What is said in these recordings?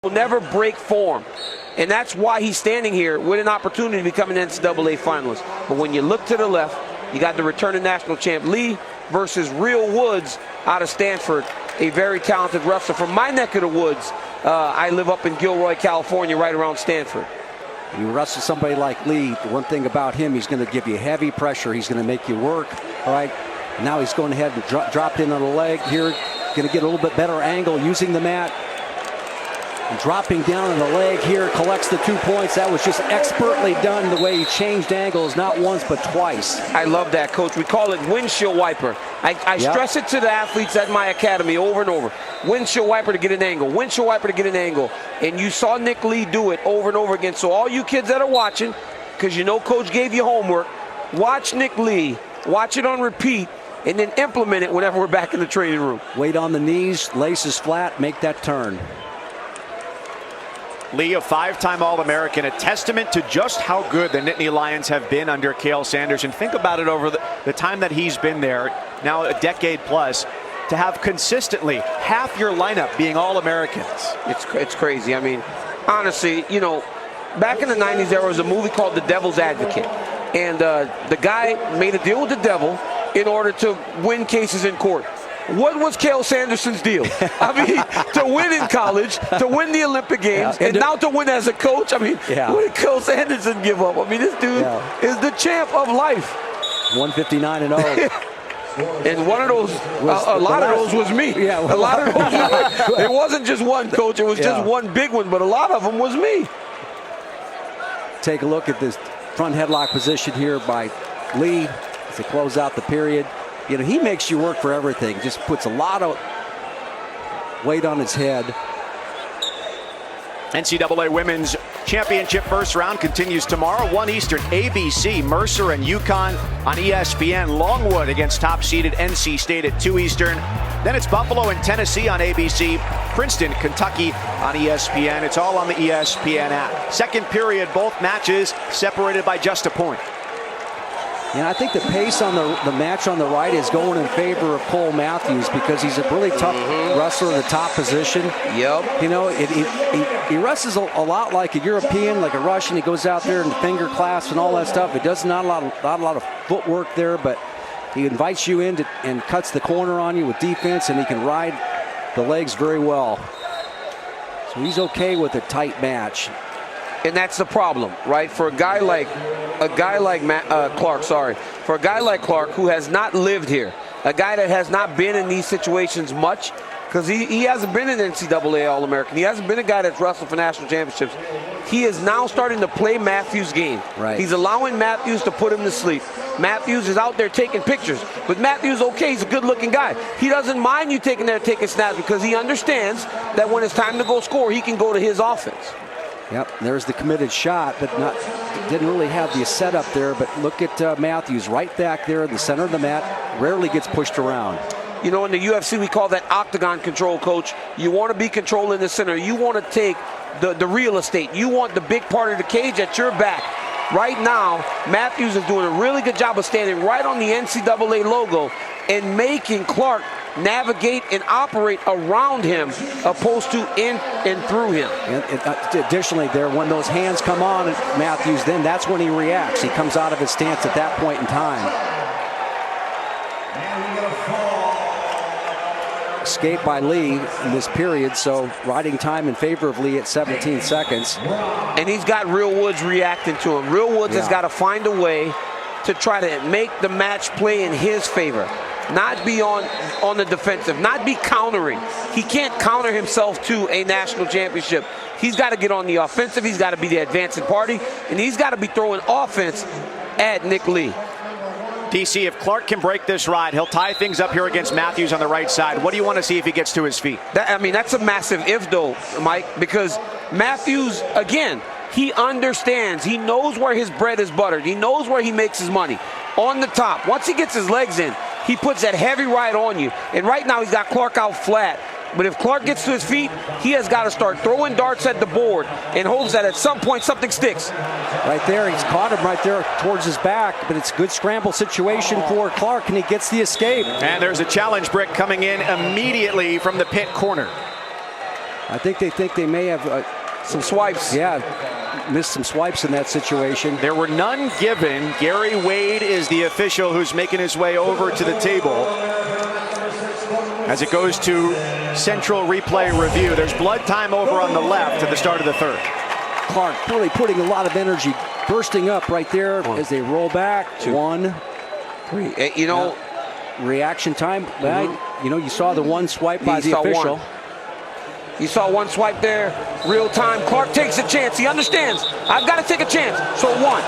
will never break form. And that's why he's standing here with an opportunity to become an NCAA finalist. But when you look to the left, you got the returning national champ Lee versus Real Woods out of Stanford, a very talented wrestler from my neck of the woods. I live up in Gilroy, California, right around Stanford. You wrestle somebody like Lee, the one thing about him, he's going to give you heavy pressure. He's going to make you work. All right. Now he's going ahead and dropped in on the leg here. Going to get a little bit better angle using the mat. And dropping down on the leg here, collects the 2 points. That was just expertly done the way he changed angles, not once but twice. I love that, Coach. We call it windshield wiper. I stress it to the athletes at my academy over and over. Windshield wiper to get an angle, windshield wiper to get an angle. And you saw Nick Lee do it over and over again. So all you kids that are watching, because you know Coach gave you homework, watch Nick Lee, watch it on repeat, and then implement it whenever we're back in the training room. Weight on the knees, laces flat, make that turn. Lee, a five-time All-American, a testament to just how good the Nittany Lions have been under Cael Sanders. And think about it over the time that he's been there, now a decade plus, to have consistently half your lineup being All-Americans. It's crazy. I mean, honestly, you know, back in the 90s, there was a movie called The Devil's Advocate. And the guy made a deal with the devil in order to win cases in court. What was Cael Sanderson's deal? I mean, to win in college, to win the Olympic Games, and now to win as a coach. I mean, what did Cael Sanderson give up? I mean, this dude is the champ of life. 159-0. And one of those, a lot of those was me. Yeah, a lot of those. It wasn't just one, Coach. It was just one big one, but a lot of them was me. Take a look at this front headlock position here by Lee as they close out the period. You know, he makes you work for everything. Just puts a lot of weight on his head. NCAA Women's Championship first round continues tomorrow. 1 Eastern, ABC, Mercer and UConn on ESPN. Longwood against top-seeded NC State at 2 Eastern. Then it's Buffalo and Tennessee on ABC. Princeton, Kentucky on ESPN. It's all on the ESPN app. Second period, both matches separated by just a point. Yeah, I think the pace on the match on the right is going in favor of Cole Matthews because he's a really tough wrestler in the top position. Yep. You know, he wrestles a lot like a European, like a Russian. He goes out there and finger clasps and all that stuff. It does not a lot of footwork there, but he invites you in and cuts the corner on you with defense, and he can ride the legs very well. So he's okay with a tight match. And that's the problem, right? For a guy like Clark, for a guy like Clark who has not lived here, a guy that has not been in these situations much, because he hasn't been an NCAA All-American. He hasn't been a guy that's wrestled for national championships. He is now starting to play Matthews' game. Right. He's allowing Matthews to put him to sleep. Matthews is out there taking pictures. But Matthews, okay, he's a good-looking guy. He doesn't mind you taking snaps because he understands that when it's time to go score, he can go to his offense. Yep, there's the committed shot, but didn't really have the setup there. But look at Matthews right back there in the center of the mat. Rarely gets pushed around. You know, in the UFC, we call that octagon control, Coach. You want to be controlling the center. You want to take the real estate. You want the big part of the cage at your back. Right now, Matthews is doing a really good job of standing right on the NCAA logo and making Clark navigate and operate around him opposed to in and through him. And additionally there, when those hands come on Matthews, then that's when he reacts. He comes out of his stance at that point in time. Escape by Lee in this period, so riding time in favor of Lee at 17 seconds. And he's got Real Woods reacting to him. Real Woods has got to find a way to try to make the match play in his favor. Not be on the defensive, not be countering. He can't counter himself to a national championship. He's got to get on the offensive. He's got to be the advancing party, and he's got to be throwing offense at Nick Lee. DC, if Clark can break this ride, he'll tie things up here against Matthews on the right side. What do you want to see if he gets to his feet? I mean, that's a massive if, though, Mike, because Matthews, again, he understands. He knows where his bread is buttered. He knows where he makes his money. On the top, once he gets his legs in, he puts that heavy ride on you. And right now, he's got Clark out flat. But if Clark gets to his feet, he has got to start throwing darts at the board and hopes that at some point something sticks. Right there, he's caught him right there towards his back, but it's a good scramble situation for Clark, and he gets the escape. And there's a challenge brick coming in immediately from the pit corner. I think they may have some swipes. Yeah, missed some swipes in that situation. There were none given. Gary Wade is the official who's making his way over to the table as it goes to central replay review. There's blood time over on the left at the start of the third. Clark really putting a lot of energy, bursting up right there as they roll back. 1, 3. You know, reaction time. You know, you saw the one swipe by the official. You saw one swipe there, real time. Clark takes a chance. He understands. I've got to take a chance. So 1,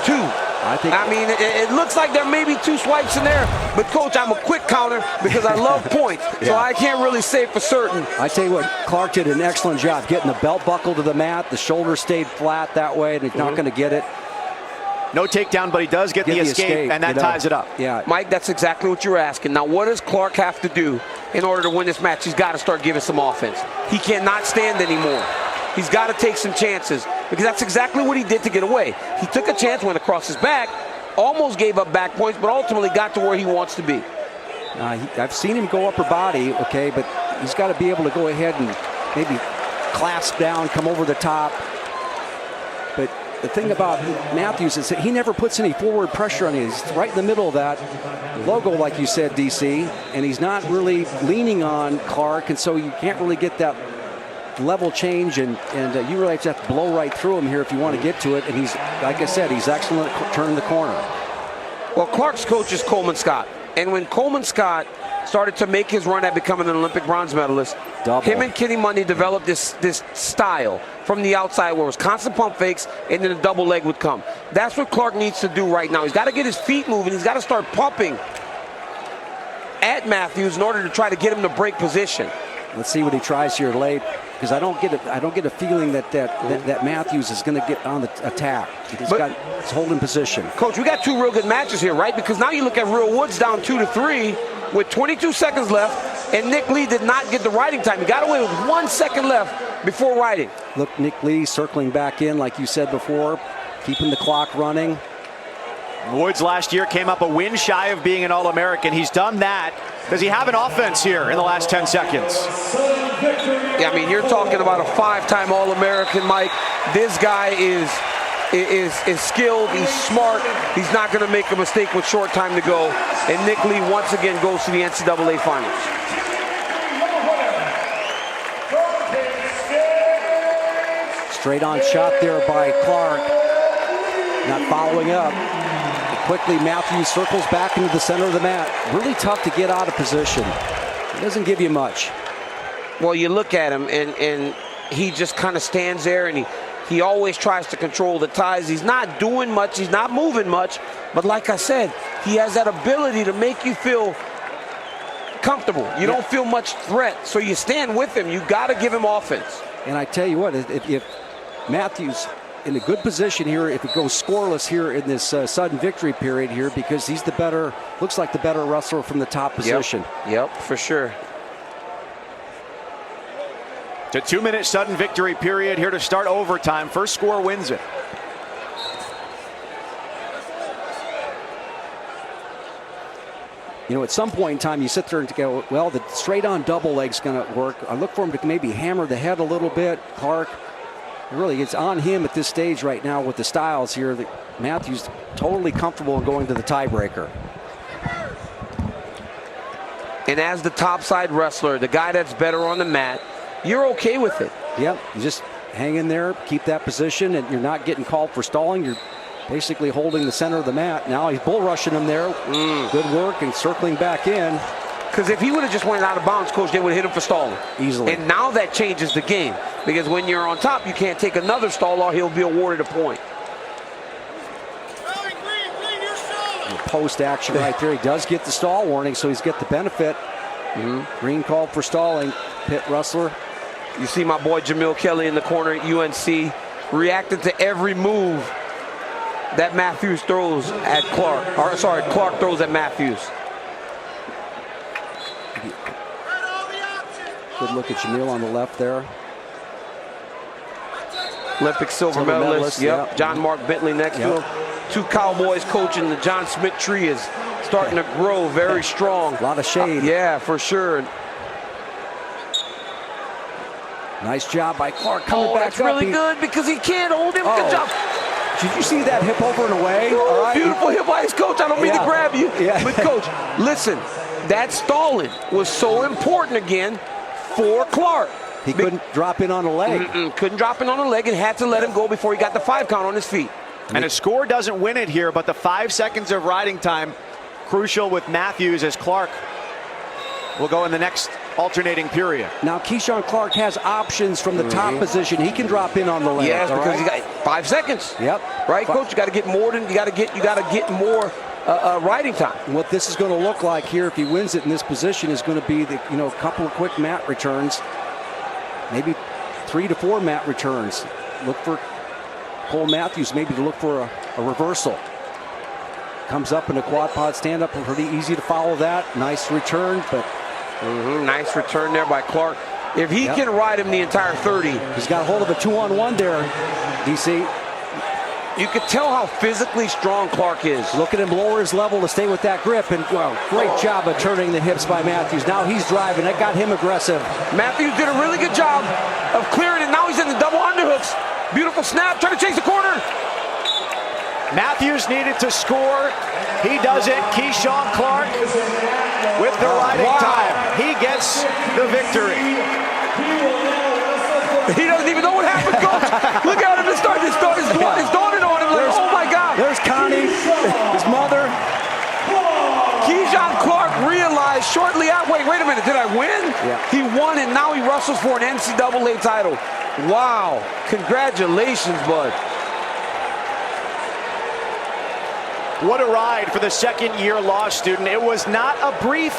2. I mean, it looks like there may be 2 swipes in there, but Coach, I'm a quick counter because I love points, so I can't really say for certain. I tell you what, Clark did an excellent job getting the belt buckle to the mat. The shoulder stayed flat that way, and he's not going to get it. No takedown, but he does get the escape, and that ties it up. Yeah, Mike, that's exactly what you're asking. Now, what does Clark have to do in order to win this match? He's got to start giving some offense. He cannot stand anymore. He's got to take some chances because that's exactly what he did to get away. He took a chance, went across his back, almost gave up back points, but ultimately got to where he wants to be. I've seen him go upper body, okay, but he's got to be able to go ahead and maybe clasp down, come over the top. But the thing about Matthews is that he never puts any forward pressure on you. He's right in the middle of that logo, like you said, DC, and he's not really leaning on Clark, and so you can't really get that level change, and you really have to blow right through him here if you want to get to it. And he's, like I said, he's excellent at turning the corner. Well, Clark's coach is Coleman Scott, and when Coleman Scott started to make his run at becoming an Olympic bronze medalist, him and Kenny Monday developed this style from the outside where it was constant pump fakes and then a double leg would come. That's what Clark needs to do right now. He's got to get his feet moving. He's got to start pumping at Matthews in order to try to get him to break position. Let's see what he tries here late, because I don't get a feeling that Matthews is going to get on the attack. He's holding position. Coach, we got 2 real good matches here, right? Because now you look at Real Woods down 2-3 with 22 seconds left, and Nick Lee did not get the riding time. He got away with 1 second left before riding. Look, Nick Lee circling back in, like you said before, keeping the clock running. Woods last year came up a win shy of being an All-American. He's done that. Does he have an offense here in the last 10 seconds? Yeah, I mean, you're talking about a 5-time All-American, Mike. This guy is skilled. He's smart. He's not going to make a mistake with short time to go. And Nick Lee once again goes to the NCAA Finals. Straight on shot there by Clark. Not following up. Quickly, Matthews circles back into the center of the mat. Really tough to get out of position. It doesn't give you much. Well, you look at him, and he just kind of stands there, and he always tries to control the ties. He's not doing much. He's not moving much. But like I said, he has that ability to make you feel comfortable. You don't feel much threat, so you stand with him. You got to give him offense. And I tell you what, if Matthews in a good position here, if it goes scoreless here in this sudden victory period here, because he's looks like the better wrestler from the top position. Yep, for sure. It's a 2-minute sudden victory period here to start overtime. First score wins it. You know, at some point in time, you sit there and go, well, the straight-on double leg's going to work. I look for him to maybe hammer the head a little bit. Clark, really, it's on him at this stage right now with the styles here. That Matthews totally comfortable in going to the tiebreaker. And as the topside wrestler, the guy that's better on the mat, you're okay with it. Yep, you just hang in there, keep that position, and you're not getting called for stalling. You're basically holding the center of the mat. Now he's bull rushing him there. Good work and circling back in. Because if he would have just went out of bounds, Coach, they would have hit him for stalling. Easily. And now that changes the game. Because when you're on top, you can't take another stall or he'll be awarded a point. Post action right there. He does get the stall warning, so he's got the benefit. Green called for stalling. Pit wrestler. You see my boy Jamil Kelly in the corner at UNC reacting to every move that Matthews throws at Clark. Or sorry, Clark throws at Matthews. Good look at Jamil on the left there. Olympic silver medalist. Yep. John Mark Bentley next to him. 2 Cowboys coaching. The John Smith tree is starting to grow very strong. A lot of shade. Yeah, for sure. Nice job by Clark coming back that's up. really good because he can't hold him. Oh. Good job. Did you see that hip over and away? All right. Beautiful hit by his coach. I don't mean to grab you. Yeah. But, Coach, listen, that stalling was so important again for Clark. He couldn't drop in on the leg. Couldn't drop in on the leg and had to let him go before he got the 5 count on his feet. And a score doesn't win it here, but the 5 seconds of riding time, crucial with Matthews as Clark will go in the next alternating period. Now Keyshawn Clark has options from the top position. He can drop in on the leg. Yes, because right? he got 5 seconds. Yep. Right, Coach. You got to get more than you got to get more riding time. What this is going to look like here, if he wins it in this position, is going to be the a couple of quick mat returns, maybe 3 to 4 mat returns. Look for Cole Matthews maybe to look for a reversal. Comes up in a quad pod stand up, pretty easy to follow that. Nice return, but nice return there by Clark. If he can ride him the entire 30. He's got a hold of a 2-on-1 there, DC. You could tell how physically strong Clark is. Look at him lower his level to stay with that grip, and great job of turning the hips by Matthews. Now he's driving. That got him aggressive. Matthews did a really good job of clearing it. Now he's in the double underhooks. Beautiful snap, trying to chase the corner. Matthews needed to score. He does it. Keyshawn Clark with the riding time. He gets the victory. He doesn't even know what happened, Coach. Look at him. It's dawning on him. Like, oh, my God. There's Connie, his mother. Keyshawn Clark realized shortly after, wait a minute, did I win? Yeah. He won, and now he wrestles for an NCAA title. Wow. Congratulations, bud. What a ride for the second-year law student. It was not a brief